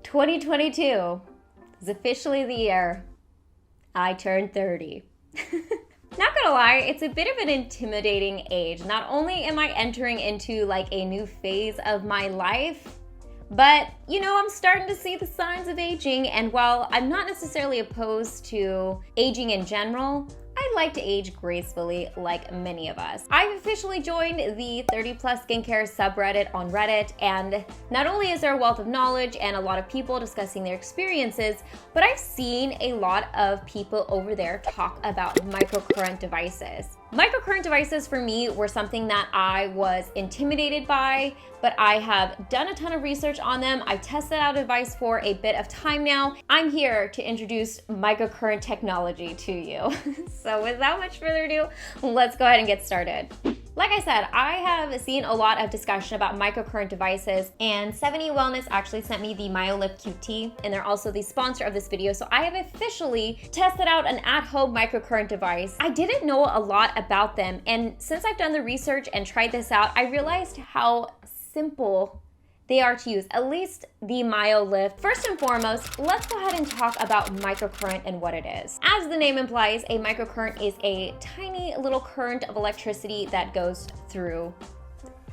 2022 is officially the year I turned 30. Not gonna lie, it's a bit of an intimidating age. Not only am I entering into like a new phase of my life, but I'm starting to see the signs of aging, and while I'm not necessarily opposed to aging in general, I like to age gracefully like many of us. I've officially joined the 30 plus skincare subreddit on Reddit, and not only is there a wealth of knowledge and a lot of people discussing their experiences, but I've seen a lot of people over there talk about microcurrent devices. Microcurrent devices for me were something that I was intimidated by, but I have done a ton of research on them. I tested out a device for a bit of time now. I'm here to introduce microcurrent technology to you. So without much further ado, let's go ahead and get started. Like I said, I have seen a lot of discussion about microcurrent devices, and 70 Wellness actually sent me the Myelif QT, and they're also the sponsor of this video. So I have officially tested out an at-home microcurrent device. I didn't know a lot about them, and since I've done the research and tried this out, I realized how simple they are to use, at least the Myelif. First and foremost, let's go ahead and talk about microcurrent and what it is. As the name implies, a microcurrent is a tiny little current of electricity that goes through,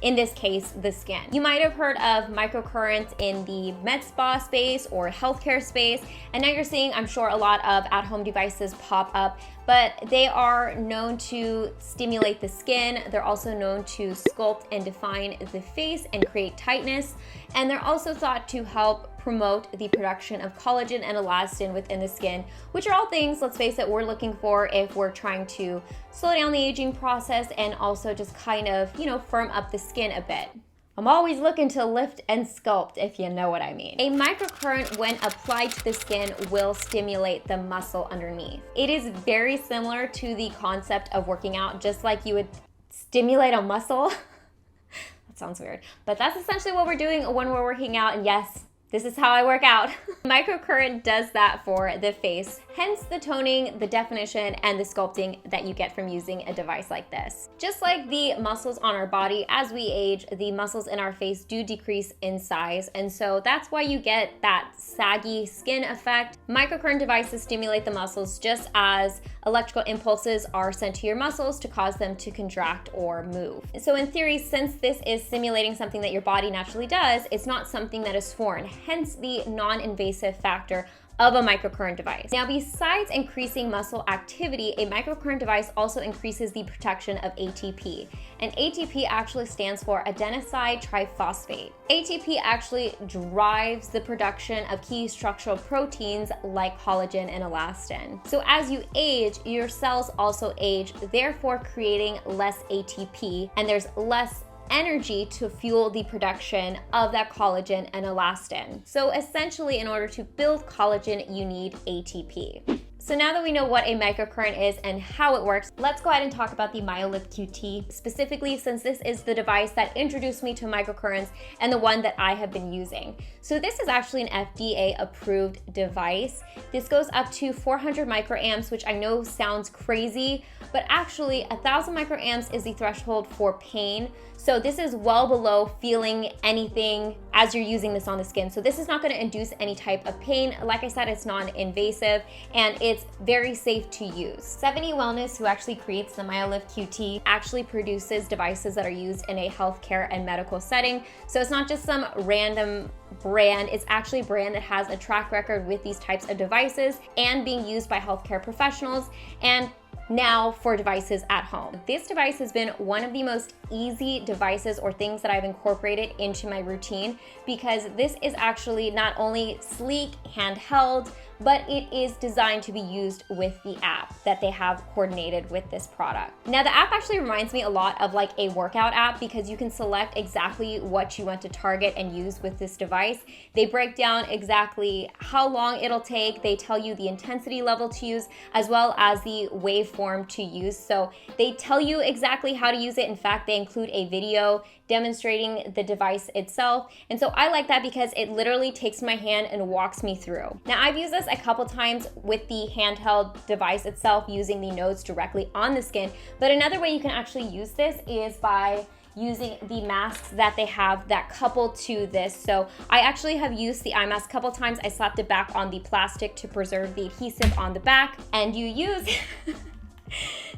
in this case, the skin. You might have heard of microcurrents in the med spa space or healthcare space, and now you're seeing, I'm sure, a lot of at-home devices pop up, but they are known to stimulate the skin. They're also known to sculpt and define the face and create tightness, and they're also thought to help promote the production of collagen and elastin within the skin, which are all things, let's face it, we're looking for if we're trying to slow down the aging process and also just kind of, firm up the skin a bit. I'm always looking to lift and sculpt, if you know what I mean. A microcurrent, when applied to the skin, will stimulate the muscle underneath. It is very similar to the concept of working out, just like you would stimulate a muscle. That sounds weird, but that's essentially what we're doing when we're working out, and yes, this is how I work out. Microcurrent does that for the face, hence the toning, the definition, and the sculpting that you get from using a device like this. Just like the muscles on our body, as we age, the muscles in our face do decrease in size, and so that's why you get that saggy skin effect. Microcurrent devices stimulate the muscles just as electrical impulses are sent to your muscles to cause them to contract or move. So in theory, since this is simulating something that your body naturally does, it's not something that is foreign, hence the non-invasive factor of a microcurrent device. Now, besides increasing muscle activity, a microcurrent device also increases the production of ATP. And ATP actually stands for adenosine triphosphate. ATP actually drives the production of key structural proteins like collagen and elastin. So as you age, your cells also age, therefore creating less ATP, and there's less energy to fuel the production of that collagen and elastin. So essentially, in order to build collagen, you need ATP. So now that we know what a microcurrent is and how it works, let's go ahead and talk about the Myelif QT, specifically since this is the device that introduced me to microcurrents and the one that I have been using. So this is actually an FDA approved device. This goes up to 400 microamps, which I know sounds crazy, but actually 1,000 microamps is the threshold for pain. So this is well below feeling anything as you're using this on the skin. So this is not going to induce any type of pain. Like I said, it's non-invasive and it's very safe to use. 70 Wellness, who actually creates the Myelif QT, actually produces devices that are used in a healthcare and medical setting. So it's not just some random brand, it's actually a brand that has a track record with these types of devices and being used by healthcare professionals and now for devices at home. This device has been one of the most easy devices or things that I've incorporated into my routine because this is actually not only sleek, handheld, but it is designed to be used with the app that they have coordinated with this product. Now, the app actually reminds me a lot of like a workout app because you can select exactly what you want to target and use with this device. They break down exactly how long it'll take. They tell you the intensity level to use as well as the waveform to use. So they tell you exactly how to use it. In fact, they include a video demonstrating the device itself. And so I like that because it literally takes my hand and walks me through. Now, I've used this a couple times with the handheld device itself using the nodes directly on the skin, but another way you can actually use this is by using the masks that they have that couple to this. So I actually have used the eye mask a couple times. I slapped it back on the plastic to preserve the adhesive on the back, and you use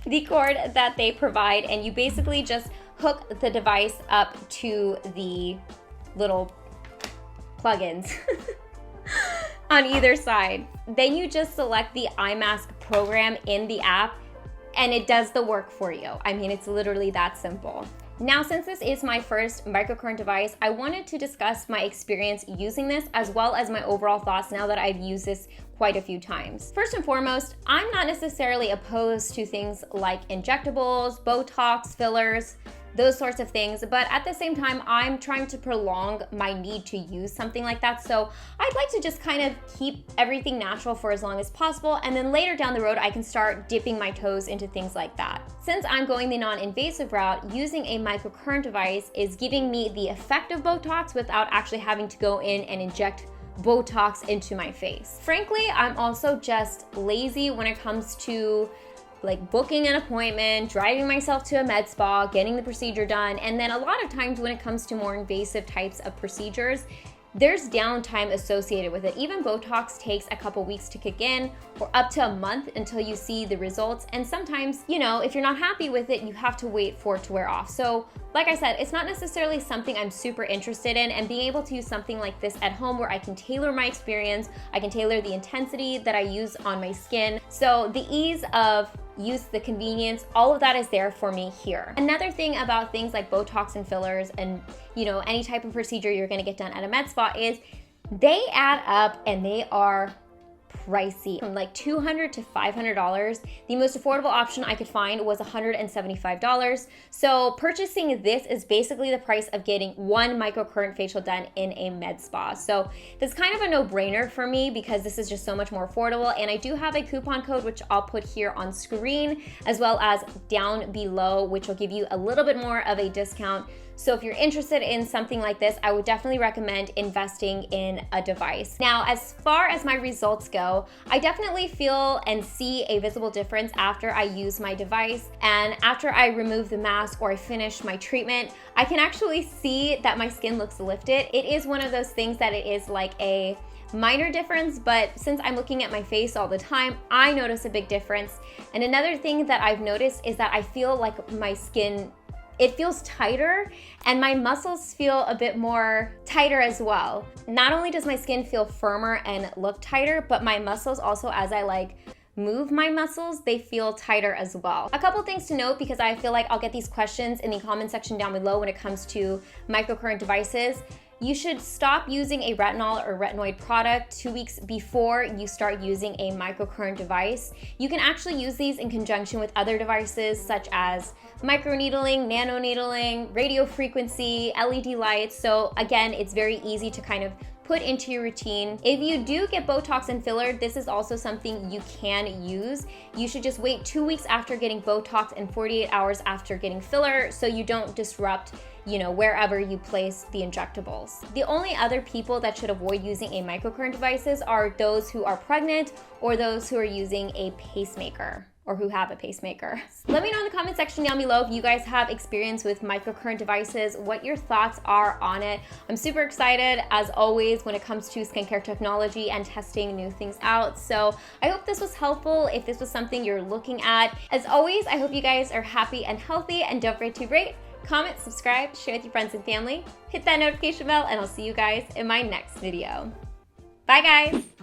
the cord that they provide, and you basically just hook the device up to the little plugins on either side. Then you just select the eye mask program in the app, and it does the work for you. I mean, it's literally that simple. Now, since this is my first microcurrent device, I wanted to discuss my experience using this as well as my overall thoughts now that I've used this quite a few times. First and foremost, I'm not necessarily opposed to things like injectables, Botox, fillers, those sorts of things, but at the same time, I'm trying to prolong my need to use something like that. So I'd like to just kind of keep everything natural for as long as possible, and then later down the road, I can start dipping my toes into things like that. Since I'm going the non-invasive route, using a microcurrent device is giving me the effect of Botox without actually having to go in and inject Botox into my face. Frankly, I'm also just lazy when it comes to like booking an appointment, driving myself to a med spa, getting the procedure done. And then a lot of times when it comes to more invasive types of procedures, there's downtime associated with it. Even Botox takes a couple weeks to kick in, or up to a month until you see the results. And sometimes, you know, if you're not happy with it, you have to wait for it to wear off. So like I said, it's not necessarily something I'm super interested in, and being able to use something like this at home where I can tailor my experience, I can tailor the intensity that I use on my skin. So the ease of use, the convenience, all of that is there for me here. Another thing about things like Botox and fillers and, you know, any type of procedure you're gonna get done at a med spa is they add up and they are pricey, from like $200 to $500. The most affordable option I could find was $175. So purchasing this is basically the price of getting one microcurrent facial done in a med spa. So that's kind of a no-brainer for me because this is just so much more affordable. And I do have a coupon code, which I'll put here on screen, as well as down below, which will give you a little bit more of a discount. So if you're interested in something like this, I would definitely recommend investing in a device. Now, as far as my results go, I definitely feel and see a visible difference after I use my device. And after I remove the mask or I finish my treatment, I can actually see that my skin looks lifted. It is one of those things that it is like a minor difference, but since I'm looking at my face all the time, I notice a big difference. And another thing that I've noticed is that I feel like my skin, it feels tighter, and my muscles feel a bit more tighter as well. Not only does my skin feel firmer and look tighter, but my muscles also, as I like move my muscles, they feel tighter as well. A couple things to note, because I feel like I'll get these questions in the comment section down below when it comes to microcurrent devices. You should stop using a retinol or retinoid product 2 weeks before you start using a microcurrent device. You can actually use these in conjunction with other devices such as microneedling, nanoneedling, radio frequency, LED lights. So again, it's very easy to kind of put into your routine. If you do get Botox and filler, this is also something you can use. You should just wait 2 weeks after getting Botox and 48 hours after getting filler so you don't disrupt, you know, wherever you place the injectables. The only other people that should avoid using a microcurrent devices are those who are pregnant or those who are using a pacemaker, or who have a pacemaker. Let me know in the comment section down below if you guys have experience with microcurrent devices, what your thoughts are on it. I'm super excited, as always, when it comes to skincare technology and testing new things out. So I hope this was helpful if this was something you're looking at. As always, I hope you guys are happy and healthy, and don't forget to rate, comment, subscribe, share with your friends and family, hit that notification bell, and I'll see you guys in my next video. Bye guys.